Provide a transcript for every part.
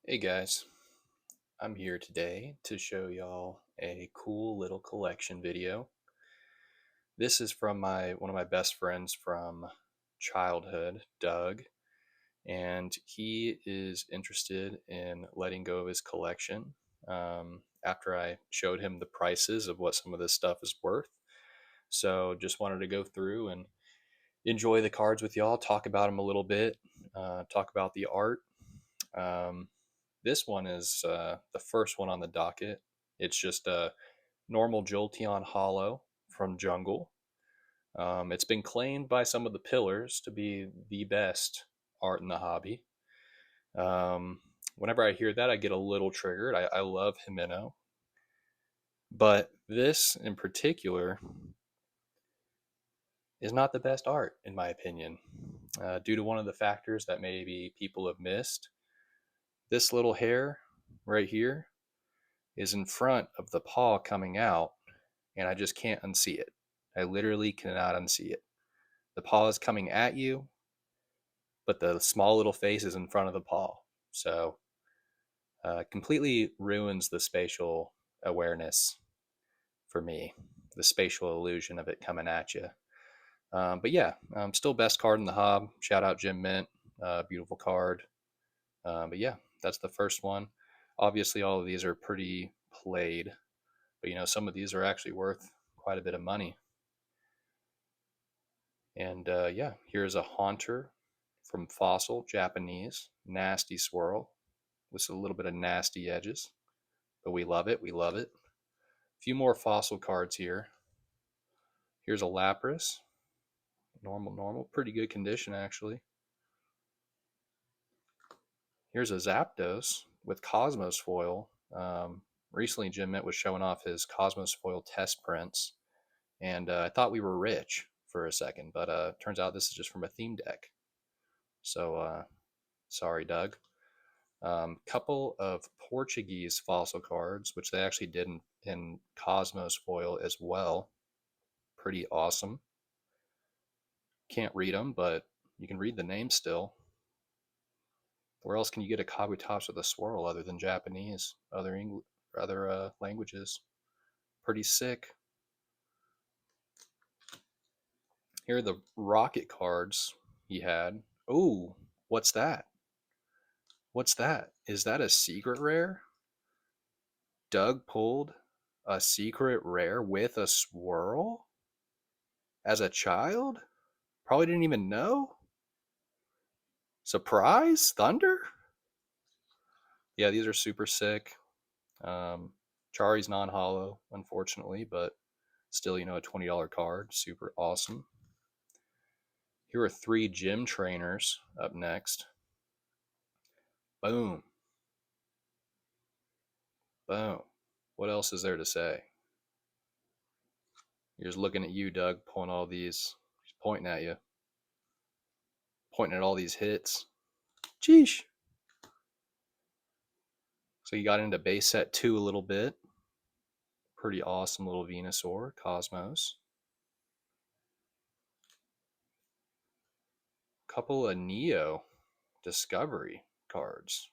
Hey guys, I'm here today to show y'all a cool little collection video. This is from my one of my best friends from childhood, Doug, and he is interested in letting go of his collection. After I showed him the prices of what some of this stuff is worth, so just wanted to go through and enjoy the cards with y'all, talk about them a little bit, talk about the art. Um, This one is the first one on the docket. It's just a normal Jolteon Holo from Jungle. It's been claimed by some of the pillars to be the best art in the hobby. Um, Whenever I hear that, I get a little triggered. I love Himeno, but this in particular is not the best art, in my opinion, due to one of the factors that maybe people have missed. This little hair right here is in front of the paw coming out, and I just can't unsee it. I literally cannot unsee it. The paw is coming at you, but the small little face is in front of the paw. So completely ruins the spatial awareness for me, the spatial illusion of it coming at you. But yeah, still best card in the hob. Shout out Jim Mint, beautiful card. But yeah, that's the first one. Obviously, all of these are pretty played, but some of these are actually worth quite a bit of money. And yeah, here's a Haunter from Fossil, Japanese, nasty swirl with a little bit of nasty edges, but we love it. We love it. A few more Fossil cards here. Here's a Lapras, normal, pretty good condition actually. Here's a Zapdos with Cosmos foil. Recently, Jim Mint was showing off his Cosmos foil test prints, and I thought we were rich for a second, but turns out this is just from a theme deck. So sorry, Doug. Couple of Portuguese fossil cards, which they actually did in Cosmos foil as well. Pretty awesome. Can't read them, but you can read the name still. Where else can you get a Kabutops with a swirl other than Japanese, other languages? Pretty sick. Here are the rocket cards he had. Oh, what's that? What's that? Is that a secret rare? Doug pulled a secret rare with a swirl as a child? Probably didn't even know. Surprise? Thunder? Yeah, these are super sick. Um, Chari's non hollow, unfortunately, but still, a $20 card. Super awesome. Here are three gym trainers up next. Boom. Boom. What else is there to say? You're just looking at you, Doug, pulling all these. He's pointing at you, pointing at all these hits. Jeesh. So you got into base set 2 a little bit. Pretty awesome little Venusaur, Cosmos. Couple of Neo Discovery cards.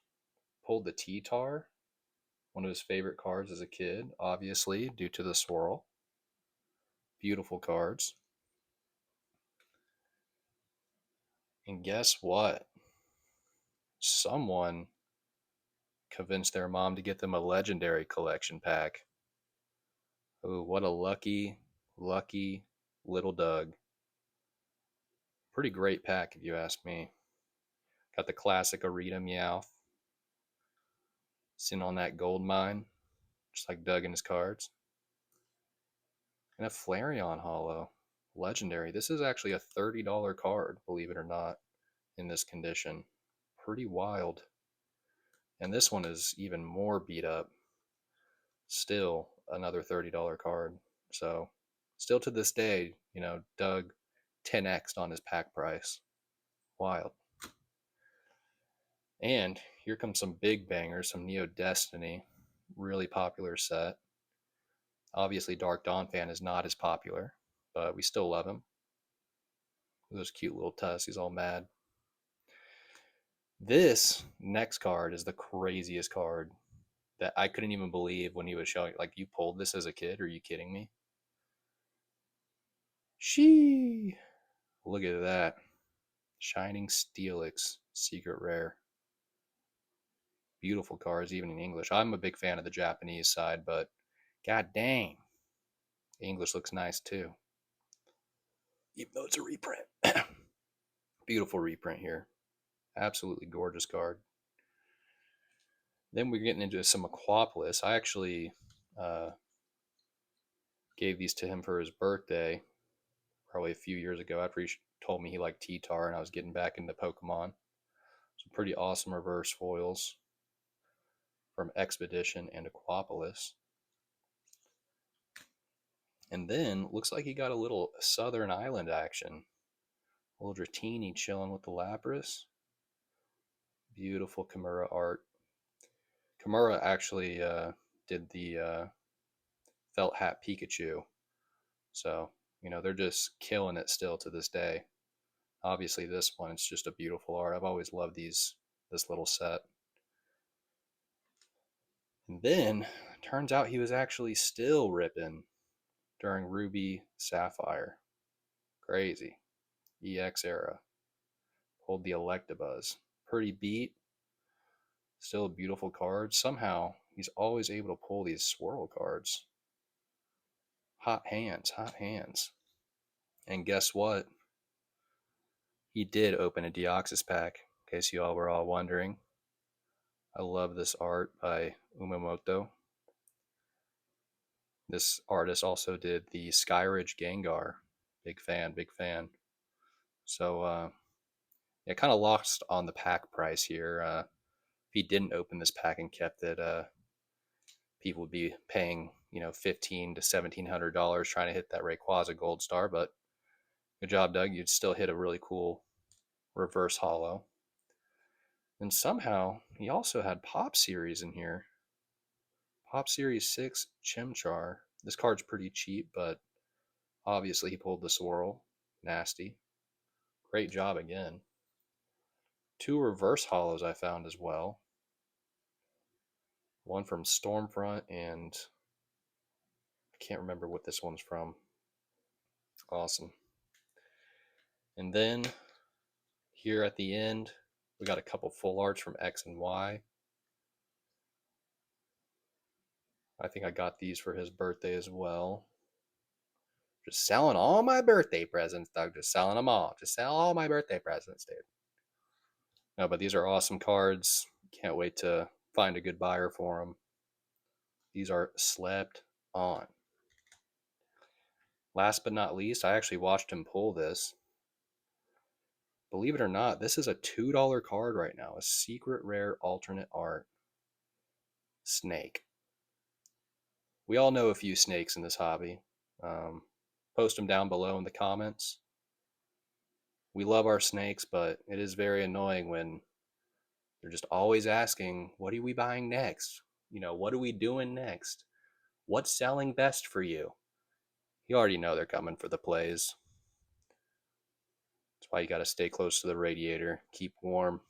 Pulled the T-Tar, one of his favorite cards as a kid, obviously, due to the swirl. Beautiful cards. And guess what? Someone convinced their mom to get them a legendary collection pack. Oh, what a lucky, lucky little Doug. Pretty great pack, if you ask me. Got the classic Arita Meowth sitting on that gold mine, just like Doug in his cards. And a Flareon Holo. Legendary. This is actually a $30 card, believe it or not, in this condition. Pretty wild. And this one is even more beat up. Still another $30 card. So, still to this day, Doug 10x'd on his pack price. Wild. And here comes some big bangers, some Neo Destiny. Really popular set. Obviously, Dark Dawn fan is not as popular, but we still love him. Those cute little tusks, he's all mad. This next card is the craziest card that I couldn't even believe when he was showing. Like, you pulled this as a kid? Are you kidding me? She. Look at that. Shining Steelix, secret rare. Beautiful cards, even in English. I'm a big fan of the Japanese side, but god dang, English looks nice too. Even though it's a reprint. Beautiful reprint here. Absolutely gorgeous card. Then we're getting into some Aquapolis. I actually uh, gave these to him for his birthday probably a few years ago after he told me he liked T-Tar and I was getting back into Pokemon. Some pretty awesome reverse foils from Expedition and Aquapolis. And then looks like he got a little Southern Island action. A little Dratini chilling with the Lapras. Beautiful Kamura art. Kamura actually did the felt hat Pikachu. So, they're just killing it still to this day. Obviously, this one, it's just a beautiful art. I've always loved this little set. And then, turns out he was actually still ripping during Ruby Sapphire. Crazy. EX era. Pulled the Electabuzz. Pretty beat. Still a beautiful card. Somehow, he's always able to pull these swirl cards. Hot hands, hot hands. And guess what? He did open a Deoxys pack, in case you all were all wondering. I love this art by Umamoto. This artist also did the Skyridge Gengar. Big fan, big fan. So, it kind of lost on the pack price here. If he didn't open this pack and kept it, people would be paying, $1,500 to $1,700 trying to hit that Rayquaza Gold Star. But good job, Doug. You'd still hit a really cool reverse holo. And somehow he also had Pop Series in here. Pop Series 6 Chimchar. This card's pretty cheap, but obviously he pulled the swirl. Nasty. Great job again. 2 reverse holos I found as well. One from Stormfront, and I can't remember what this one's from. Awesome. And then here at the end, we got a couple full arts from X and Y. I think I got these for his birthday as well. Just selling all my birthday presents, Doug. Just selling them all. Just sell all my birthday presents, dude. No, but these are awesome cards. Can't wait to find a good buyer for them. These are slept on. Last but not least, I actually watched him pull this. Believe it or not, this is a $2 card right now. A secret rare alternate art. Snake. We all know a few snakes in this hobby. Post them down below in the comments. We love our snakes, but it is very annoying when they're just always asking, what are we buying next? What are we doing next? What's selling best for you? You already know they're coming for the plays. That's why you got to stay close to the radiator. Keep warm.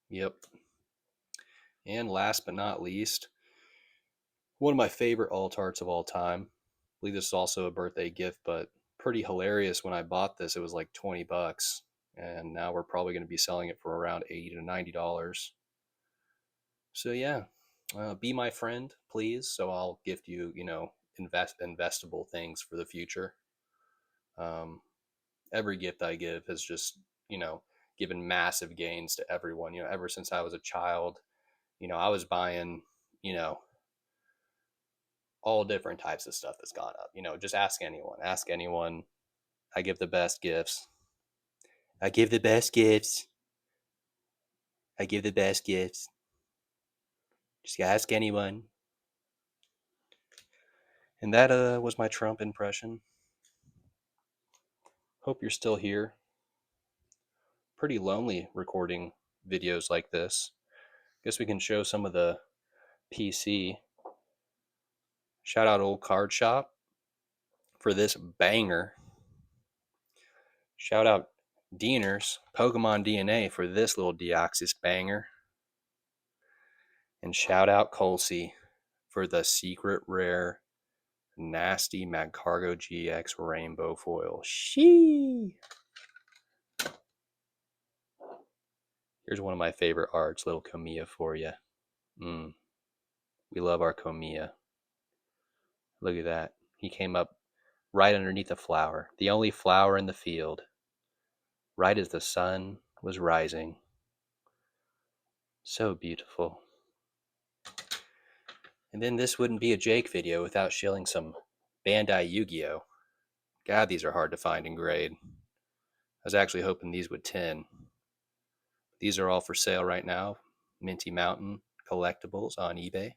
Yep. And last but not least, one of my favorite alt arts of all time. I believe this is also a birthday gift, but pretty hilarious. When I bought this, it was like $20. And now we're probably going to be selling it for around $80 to $90. So yeah, be my friend, please. So I'll gift you, investable things for the future. Every gift I give has just, given massive gains to everyone. Ever since I was a child, I was buying, all different types of stuff that's gone up. Just ask anyone. Ask anyone. I give the best gifts. I give the best gifts. I give the best gifts. Just ask anyone. And that was my Trump impression. Hope you're still here. Pretty lonely recording videos like this. Guess we can show some of the PC. Shout out Old Card Shop for this banger. Shout out Dieners, Pokemon DNA for this little Deoxys banger. And shout out Colsey for the secret rare nasty Magcargo GX rainbow foil. Shee! Here's one of my favorite arts, little Kamura for you. We love our Kamura. Look at that. He came up right underneath a flower, the only flower in the field, right as the sun was rising. So beautiful. And then this wouldn't be a Jake video without shilling some Bandai YuGiOh. God, these are hard to find in grade. I was actually hoping these would 10. These are all for sale right now. Minty Mountain collectibles on eBay.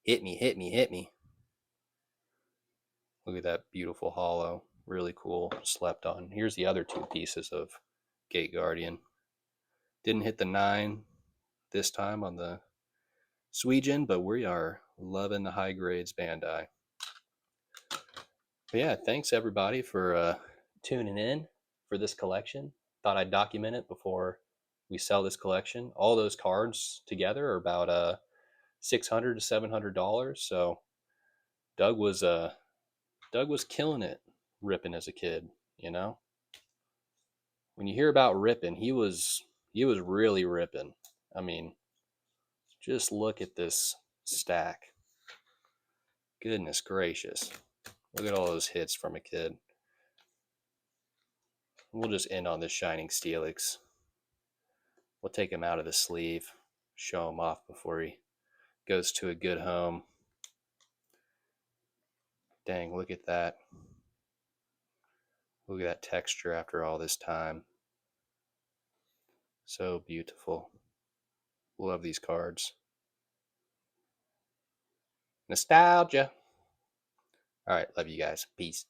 Hit me, hit me, hit me. Look at that beautiful holo. Really cool. Slept on. Here's the other two pieces of Gate Guardian. Didn't hit the 9 this time on the Sweden, but we are loving the high grades Bandai. But yeah, thanks everybody for tuning in for this collection. Thought I'd document it before we sell this collection. All those cards together are about $600 to $700. So Doug was killing it ripping as a kid. You know, when you hear about ripping, he was really ripping. I mean, just look at this stack. Goodness gracious. Look at all those hits from a kid. We'll just end on this Shining Steelix. We'll take him out of the sleeve, show him off before he goes to a good home. Dang, look at that. Look at that texture after all this time. So beautiful. Love these cards. Nostalgia. All right, love you guys. Peace.